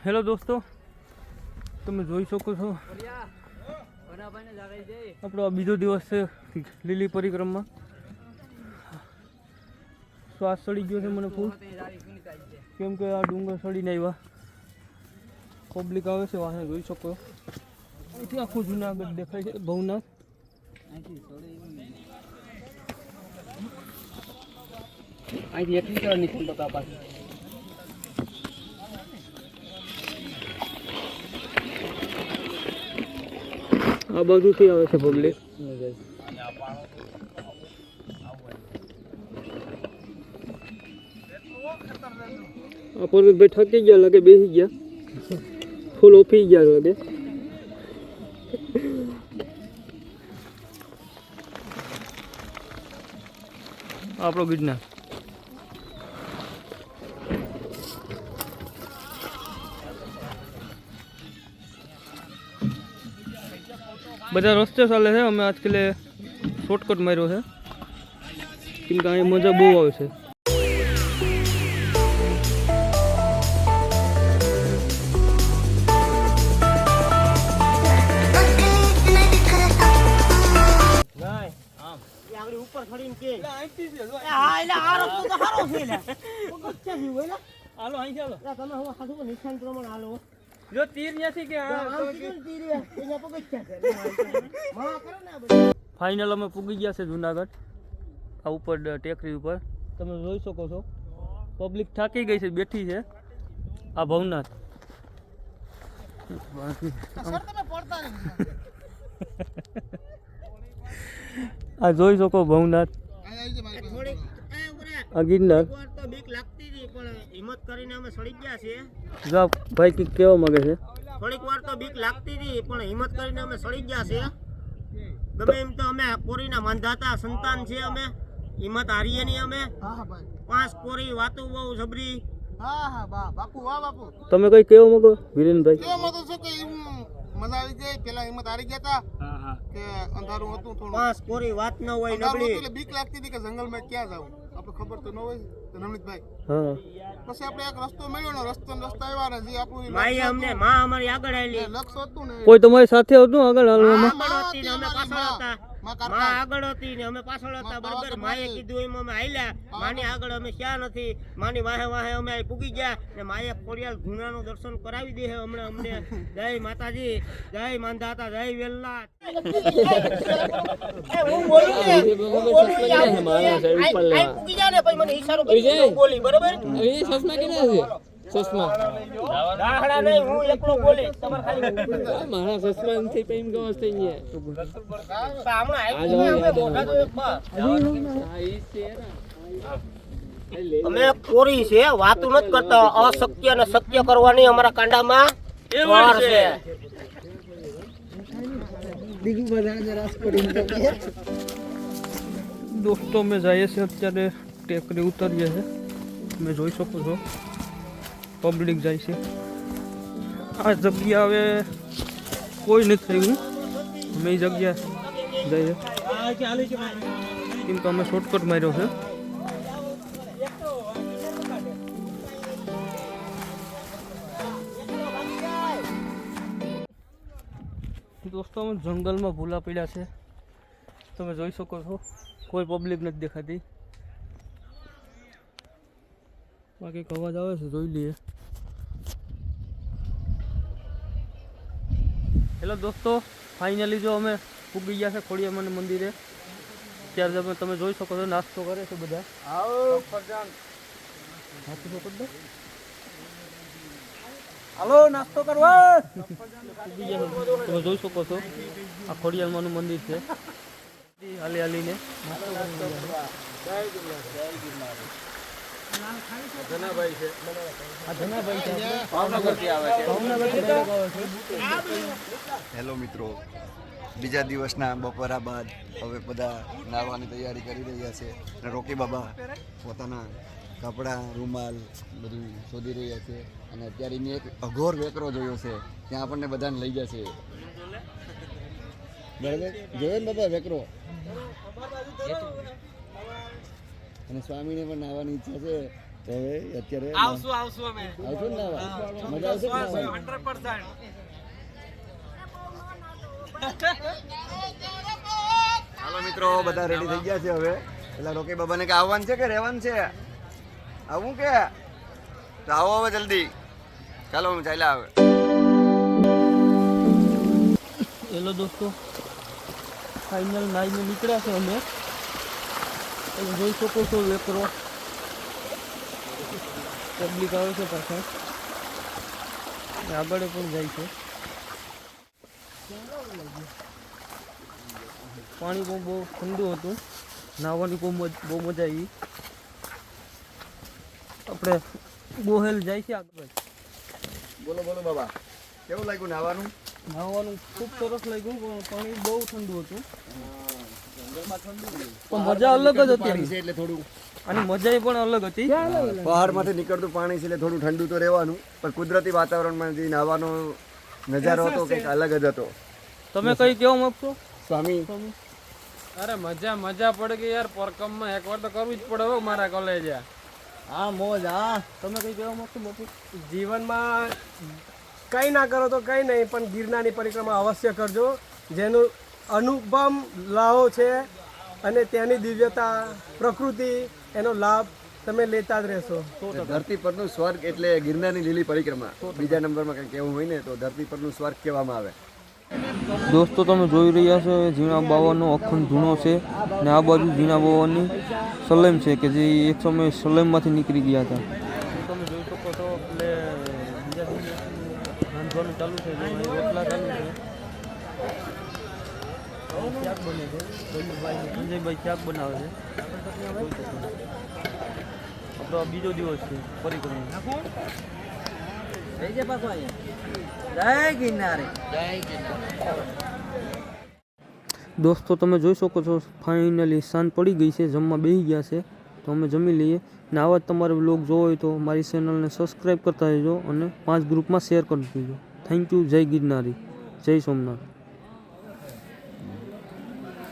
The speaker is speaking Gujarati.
હેલો દોસ્તો, તમે જોઈ શકો છો આપણો બીજો દિવસ છે લીલી પરિક્રમા. શ્વાસ ચડી ગયો છે મને ફૂલ, કેમ કે આ ડુંગર ચડીને આવ્યા. પબ્લિક આવે છે વાહે જોઈ શકો. અહીંથી આખું જુનાગઢ દેખાય છે, ભવનાથ. અહીંથી એટલી નીકળતો કાપા આ બાજુથી આવે છે પબ્લિક. આ પર્વતભાઈ થાકી ગયા લાગે, બેસી ગયા, ફૂલ ઓફી ગયા લાગે. આપણો ગિરનાર. બધા રસ્તે ચાલે છે, અમે આજકાલે શોર્ટકટ માર્યો છે કેમ કે અહીં મજા બહુ આવે છે. ઉપર ફરીને કે હા એટલે આ રસ્તો તો સારો છે લે પગથિયા થી હોય ને હાલો અહીં ચાલો. તમે હવે સાધુ નિશાન પ્રમાણે હાલો. જો તીર ન્યાથી કે તીર એના પગથિયા છે માં કરો ને આ બધું. ફાઇનલ અમે પૂગી ગયા છે જુનાગઢ. આ ઉપર ટેકરી ઉપર તમે જોઈ શકો છો, પબ્લિક થાકી ગઈ છે, બેઠી છે. આ ભવનાથ. આ જોઈ શકો ભવનાથ, આ ગિરનાર. તો બીક લાગતી હતી પણ હિંમત કરીને અમે ચડી ગયા છીએ. જા ભાઈ કઈક કેવા માંગે છે. થોડીક વાર તો બીક લાગતી હતી પણ હિંમત કરીને અમે ચડી ગયા છીએ. ગમે એમ તો અમે કોરીના માંધાતા સંતાન છે, અમે હિંમત હારીએ નહીં અમે. 5 કોરી વાતો બહુ જબરી. બાપુ વાહ બાપુ. તમે કઈ કેવા માંગો વિરેનભાઈ? કેવા માંગો છો કે મજા આવી ગઈ? પેલા હિંમત હારી ગયા હતા કે અંધારું હતું થોડું. 5 કોરી વાત ન હોય નબળી. એટલે બીક લાગતી હતી કે જંગલમાં ક્યાં જાવ, આપણે ખબર તો ન હોય તો નવનીતભાઈ. હા પછી આપણે એક રસ્તો મળ્યો ને, રસ્તા આવ્યા ને જે આપણું માઈ અમને માં અમારી આગળ આવેલી. લક્ષ્ય હતું ને, કોઈ તમારી સાથે હતું આગળ હાલવામાં? આગળ હતી ને અમે પાછળ હતા. માં આગળ હતી ને અમે પાછળ હતા. બરાબર. માએ કીધું એમ અમે હાલ્યા. માની આગળ અમે ક્યાં નથી. માની વાહે વાહે અમે અહીં પૂગી ગયા ને માએ ખોડિયાલ ગુનાનું દર્શન કરાવી દે હમણાં અમને. જય માતાજી, જય માંધાતા, જય વેલ્લા. હું બોલું ને પૂગી જા ને પછી મને ઈશારો કરી બોલી. બરાબર. ચશ્મા કેના છે? ચશ્મા દાખલા નહીં, હું એકલો બોલી. તમારે ખાલી મારા ચશ્મા નથી પેમ ગવસ થઈ ગયા. હમણાં આવ્યું અમે મોઢા તો એક બા. અમે કોરી છે, વાતું નથી કરતા. અશક્ય ને શક્ય કરવાની અમારા કાંડામાં વાર છે. દોસ્તો અમે જઈએ છીએ અત્યારે ટેકરી ઉતરીએ છીએ. તમે જોઈ શકો છો પબ્લિક જાય છે. આ જગ્યા હવે કોઈ નથી થયું. અમે એ જગ્યા જઈએ કેમ કે અમે શોર્ટકટ માર્યો છે. દોસ્તો અમે જંગલમાં ભૂલા પડ્યા છે. તમે જોઈ શકો છો કોઈ પબ્લિક નથી દેખાતી. બાકી અવાજ આવે છે, જોઈ લઈએ. હેલો દોસ્તો, ફાઇનલી જો અમે પૂગી ગયા છે ખોડિયામાના મંદિરે. ત્યારે તમે જોઈ શકો છો નાસ્તો કરે છે બધા. હાલો નાસ્તો કરવા. તમે જોઈ શકો છો આ ખોડિયાલમાનું મંદિર છે. હાલી હાલીને હેલો મિત્રો, બીજા દિવસના બપોરા બાદ હવે બધા નાહવાની તૈયારી કરી રહ્યા છે અને રોકી બાબા પોતાના કપડાં, રૂમાલ બધું શોધી રહ્યા છે. અને અત્યારે મેં એક અઘોર વેકરો જોયો છે, ત્યાં આપણને બધાને લઈ જશે. બરાબર જોયો ને બાબા વેકરો? અને સ્વામીને પણ નાહવાની ઈચ્છા છે તો હવે અત્યારે આવશો ને નાવા? મજા આવશે કે નાવાની? હાલો મિત્રો બધા રેડી થઈ ગયા છે હવે. પેલા રોકી બાબાને કે આવવાનું છે કે રહેવાનું છે? આવું કે તો આવો હવે જલ્દી. ચાલો હું ચાલ્યા આવે. હેલો દોસ્તો, ફાઇનલ નાઈને નીકળ્યા છે અમે. તમે જોઈ શકો છો વેકરો પબ્લિક આવે છે પાછળ, આગળ પણ જાય છે. પાણી પણ બહુ ઠંડુ હતું, નાહવાની બહુ મજા આવી. આપણે બોહેલ જાય છે આગળ. બોલો બોલો બાબા, કેવું લાગ્યું નાવાનું? નાહવાનું ખૂબ સરસ લાગ્યું, પણ પાણી બહુ ઠંડુ હતું. પણ મજા અલગ જ હતી છે એટલે થોડું અને મજા પણ અલગ હતી. પહાડમાંથી નીકળતું પાણી છે એટલે થોડું ઠંડુ તો રહેવાનું, પણ કુદરતી વાતાવરણમાં જે નાહવાનો નજારો હતો કંઈક અલગ જ હતો. તમે કઈ કેવા માંગશો સ્વામી? અરે મજા પડી ગઈ યાર. પરકમમાં એકવાર તો કરવું જ પડે હો મારા કોલેજ. હા મોજ. હા તમે કઈ કહેવા માંગશો બાપુ? જીવનમાં કંઈ ના કરો તો કંઈ નહીં, પણ ગિરનારની પરિક્રમા અવશ્ય કરજો, જેનું અનુપમ લાભો છે અને તેની દિવ્યતા, પ્રકૃતિ, એનો લાભ તમે લેતા જ રહેશો. ધરતી પરનું સ્વર્ગ એટલે ગિરનારની લીલી પરિક્રમા. બીજા નંબરમાં કંઈ કહેવું હોય ને તો ધરતી પરનું સ્વર્ગ કહેવામાં આવે. દોસ્તો તમે જોઈ રહ્યા છો ઝીણા બાવાનો અખંડ ધૂણો છે ને આ બાજુ ઝીણા બાવાની સલેમ છે કે જે એક સમયે સલેમમાંથી નીકળી ગયા હતા. તમે જોઈ શકો છો એટલે બીજા રાંધવાનું ચાલુ છે, રોટલા ચાલુ છે, શાક બને છે. સંજયભાઈ શાક બનાવે છે. આપણો આ બીજો દિવસ છે પરિક્રમા. દોસ્તો તમે જોઈ શકો છો ફાઇનલી સાંજ પડી ગઈ છે, જમવા બેસી ગયા છે, તો અમે જમી લઈએ. ને આવા જ તમારે વ્લોગ જોવો હોય તો મારી ચેનલને સબસ્ક્રાઈબ કરતા રહેજો અને 5 ગ્રુપમાં શેર કરી દેજો. Thank you. જય ગિરનારી, જય સોમનાથ.